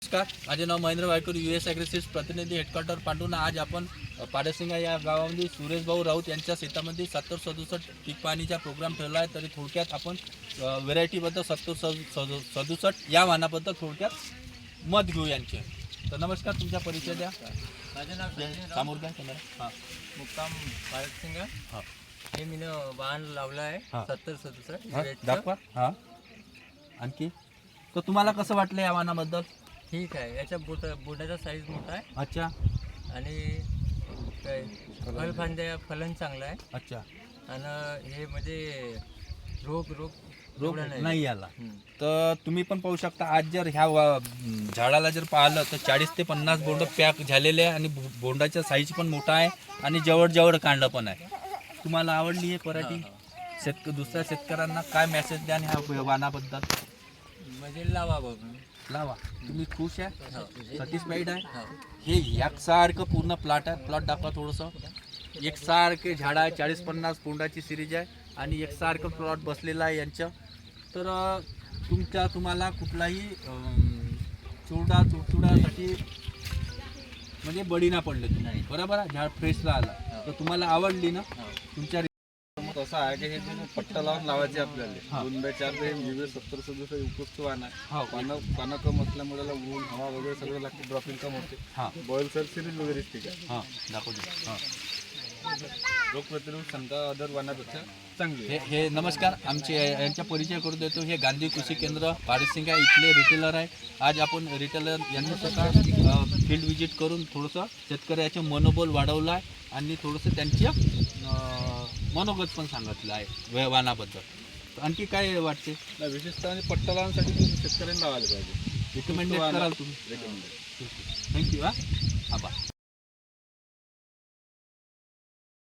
नमस्कार, माझे नाव Mahendra Waikar, US aggressive प्रतिनिधी हेडक्वार्टर पांडुना. आज आपण पाडसिंगा या गावामध्ये सुरेश भाऊ राऊत यांच्या शेतामध्ये 70-67 पीक पाहणीचा प्रोग्राम ठेवला आहे. तरी थोडक्यात आपण व्हेरायटीबद्दल 70-67 या वाहनाबद्दल थोडक्यात मत घेऊ यांचे. तर नमस्कार, तुमचा परिचय द्या. माझं नाव समोर द्या कॅमेरा. हां मुक्काम पाडसिंगा. हां हे मी वाहन लावलं आहे हां. 70-67 दाखवा. हां, आणखी तर तुम्हाला कसं वाटलं या वाहनाबद्दल? ठीक आहे. याच्या बोटाचा साईज मोठा आहे अच्छा आणि काय फलन चांगलं आहे. अच्छा. आणि हे म्हणजे रोग रोग एवढा नाही आला. हम्म. तर तुम्ही पण पाहू शकता, आज जर ह्या झाडाला जर पाहिलं तर 40 ते 50 बोंड पॅक झालेले आहे आणि बोंडाचा साईज पण मोठा आहे आणि जवळ कांड पण आहे. तुम्हाला आवडली आहे पराठी? दुसऱ्या शेतकऱ्यांना काय मेसेज द्या ह्या वाहनाबद्दल? म्हणजे लावा बघून लावा. तुम्ही खुश आहे, हो. सॅटिस्फाईड आहे? हो. हे एकसारखं पूर्ण प्लॉट आहे. प्लॉट दाखवा थोडंसं. एकसारखे झाड आहे, 40-50 बोंडाची सिरीज आहे आणि एकसारखं प्लॉट बसलेला आहे यांचं. तर तुम्हाला कुठलाही चुडचुडासाठी म्हणजे बळी ना पडले तुम्ही, बरोबर आहे? झाड फ्रेशला आला तर तुम्हाला आवडली ना? तुमच्या मग असं आहे की हे जे पट्टा लावून लावायचे आपल्याला 2 बाय 4 बाय 70-67 उपयुक्त वाहन आहे. हो. पानं कम असल्यामुळे त्याला ऊन हवा वगैरे सगळं लागते, ड्रॉपिंग कम होते. हां बॉईल सर सिरीज वगैरे ठीक आहे. हां दाखवतो. हां रोग प्रतिरोधक क्षमता अदर वाहनापेक्षा चांगली हे आहे. हे नमस्कार, आमचे यांचा परिचय करून देतो. हे गांधी कृषी केंद्र पाडसिंगा इथले रिटेलर आहे. आज आपण रिटेलर यांनी स्वतः फील्ड विजिट करून थोडंसं शेतकऱ्याचे मनोबल वाढवलं आहे आणि थोडंसं त्यांच्या मनोगत पण सांगितलं आहे वाहनाबद्दल. आणखी काय वाटते? नाही, विशेषतः आणि पट्टा लावण्यासाठी शेतकऱ्यांनी लावायला पाहिजे. रिकमेंडेड कराल तुम्ही? रेकमेंडेड. थँक्यू. हां आभार.